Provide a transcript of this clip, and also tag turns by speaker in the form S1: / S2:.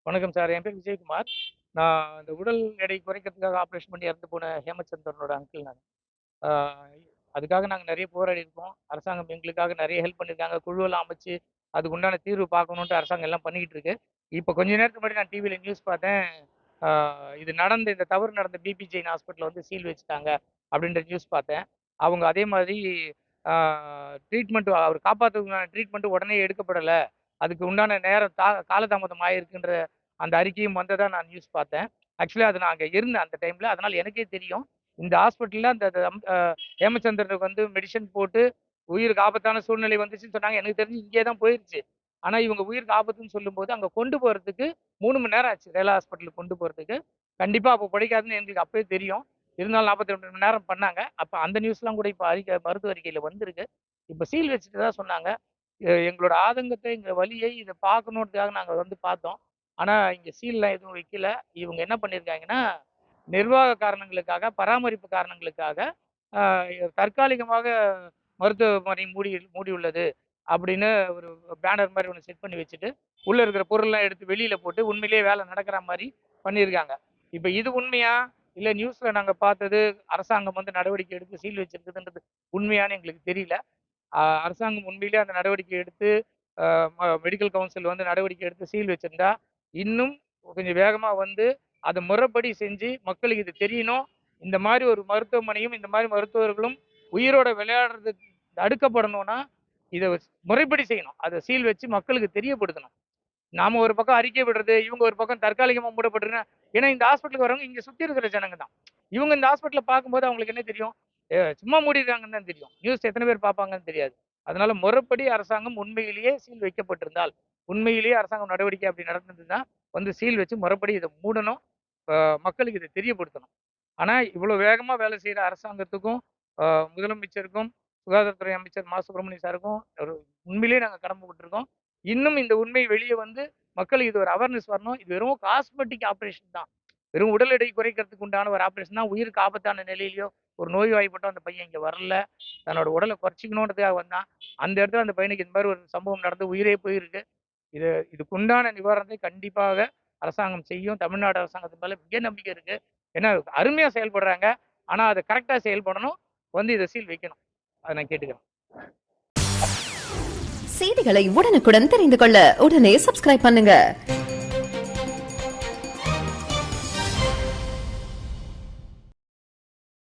S1: வணக்கம் சார். என் பேர் விஜயகுமார். நான் இந்த உடல் எடை குறைக்கிறதுக்காக ஆப்ரேஷன் பண்ணி இறந்து போன ஹேமச்சந்திரனோட அங்கிள் நான். ஆ அதுக்காக நாங்க நெறைய போராடியிருக்கோம். அரசாங்கம் எங்களுக்காக நெறைய ஹெல்ப் பண்ணியிருக்காங்க. குழுவெல்லாம் அமைச்சு, அதுக்கு உண்டான தீர்வு பார்க்கணுன்ட்டு அரசாங்கம் எல்லாம் பண்ணிக்கிட்டு இருக்கு. இப்ப கொஞ்ச நேரத்துக்கு முன்னாடி நான் டிவில நியூஸ் பார்த்தேன். ஆ இந்த தவறு நடந்த பிபி ஜெயின் ஹாஸ்பிட்டல்ல வந்து சீல் வச்சுட்டாங்க, அப்படின்ற நியூஸ் பார்த்தேன். அவங்க அதே மாதிரி ஆ அவர் காப்பாத்துறதுக்கான ட்ரீட்மெண்ட் உடனே எடுக்கப்படல. அதுக்கு உண்டான நேரம் காலதாமதம் ஆயிருக்குன்ற அந்த அறிக்கையும் வந்ததா நான் நியூஸ் பார்த்தேன். ஆக்சுவலி அது நான் அங்க இருந்தேன் அந்த டைம்ல. அதனால எனக்கே தெரியும். இந்த ஹாஸ்பிட்டல்ல அந்த ஹேமச்சந்திரனுக்கு வந்து மெடிசின் போட்டு உயிருக்கு ஆபத்தான சூழ்நிலை வந்துச்சுன்னு சொன்னாங்க. எனக்கு தெரிஞ்சு இங்கே தான் போயிருச்சு. ஆனா இவங்க உயிருக்கு ஆபத்துன்னு சொல்லும்போது அங்க கொண்டு போறதுக்கு 3 மணி நேரம் ஆச்சு. ரேலா ஹாஸ்பிட்டலுக்கு கொண்டு போறதுக்கு. கண்டிப்பா அப்போ பிழைக்காதுன்னு எங்களுக்கு அப்பவே தெரியும். இருந்தாலும் 42 மணி நேரம் பண்ணாங்க. அப்ப அந்த நியூஸ்லாம் கூட இப்ப மருத்துவ அறிக்கையில வந்திருக்கு. இப்ப சீல் வச்சுட்டதா சொன்னாங்க. எங்களோட ஆதங்கத்தை, எங்க வலியை இத பார்க்கணுன்றதுக்காக நாங்க வந்து பார்த்தோம். ஆனா, இங்க சீல்லாம் எதுவும் வைக்கல. இவங்க என்ன பண்ணியிருக்காங்கன்னா, நிர்வாக காரணங்களுக்காக, பராமரிப்பு காரணங்களுக்காக, அ தற்காலிகமாக மருத்துவமனை மூடியுள்ளது அப்படின்னு ஒரு பேனர் மாரி ஒண்ணு செட் பண்ணி வச்சுட்டு, உள்ள இருக்கிற பொருள்லாம் எடுத்து வெளியில போட்டு, உண்மையிலேயே வேலை நடக்கிற மாரி பண்ணியிருக்காங்க. இப்ப இது உண்மையா? இல்ல நியூஸ்ல நாங்க பார்த்தது, அரசாங்கம் வந்து நடவடிக்கை எடுத்து சீல் வச்சிருக்குதுன்றது உண்மையான்னு எங்களுக்கு தெரியல. அரசாங்கம் உண்மையிலேயே அந்த நடவடிக்கை எடுத்து மெடிக்கல் கவுன்சில் வந்து நடவடிக்கை எடுத்து சீல் வச்சிருந்தா இன்னும் கொஞ்சம் வேகமா வந்து அதை முறைப்படி செஞ்சு மக்களுக்கு இது தெரியணும். இந்த மாதிரி ஒரு மருத்துவமனையும் இந்த மாதிரி மருத்துவர்களும் உயிரோட விளையாடுறது தடுக்கப்படணும்னா இதை முறைப்படி செய்யணும். அதை சீல் வச்சு மக்களுக்கு தெரியப்படுத்தணும். நாம ஒரு பக்கம் அறிக்கை விடுறது, இவங்க ஒரு பக்கம் தற்காலிகமா மூடப்பட்டிருக்க. ஏன்னா இந்த ஹாஸ்பிட்டலுக்கு வரவங்க இங்க சுத்தி இருக்கிற ஜனங்க தான். இவங்க இந்த ஹாஸ்பிட்டல பார்க்கும்போது அவங்களுக்கு என்ன தெரியும்? சும்மா மூடிருக்காங்கன்னு தான் தெரியும். நியூஸ் எத்தனை பேர் பார்ப்பாங்கன்னு தெரியாது. அதனால முறைப்படி அரசாங்கம் உண்மையிலேயே சீல் வைக்கப்பட்டிருந்தால், உண்மையிலேயே அரசாங்கம் நடவடிக்கை அப்படி நடந்திருந்ததுன்னா வந்து சீல் வச்சு முறைப்படி இதை மூடணும். மக்களுக்கு இதை தெரியப்படுத்தணும். ஆனா இவ்வளவு வேகமா வேலை செய்யற அரசாங்கத்துக்கும், முதலமைச்சருக்கும், சுகாதாரத்துறை அமைச்சர் சுப்பிரமணியன் சாருக்கும் ஒரு உண்மையிலேயே நாங்க கடமைப்பட்டிருக்கோம். இன்னும் இந்த உண்மை வெளியே வந்து மக்களுக்கு இது ஒரு அவேர்னஸ் வரணும். இது வெறும் காஸ்மெட்டிக் ஆப்ரேஷன் தான். வெறும் உடல் எடை குறைக்கிறதுக்கு உண்டான ஒரு ஆப்ரேஷன் தான். உயிருக்கு ஆபத்தான நிலையிலயோ ஒரு நோய்வாய்ப்பட்டோ அந்த பையன் இங்க வரல. தன்னோட உடலை குறைச்சிக்கணுன்றதுக்காக வந்தான். அந்த இடத்துல அந்த பையனுக்கு இந்த மாதிரி ஒரு சம்பவம் நடந்து உயிரே போயிருக்கு. இதுக்குண்டான நிவாரணத்தை கண்டிப்பாக அரசாங்கம் செய்யும். தமிழ்நாடு அரசாங்கத்து மேல மிக நம்பிக்கை இருக்கு. ஏன்னா அருமையா செயல்படுறாங்க. ஆனா அதை கரெக்டா செயல்படணும். வந்து இதை சீல் வைக்கணும். அதை நான் கேட்டுக்கிறேன்.
S2: செய்திகளை உடனுக்குடன் தெரிந்து கொள்ள உடனே சப்ஸ்கிரைப் பண்ணுங்க.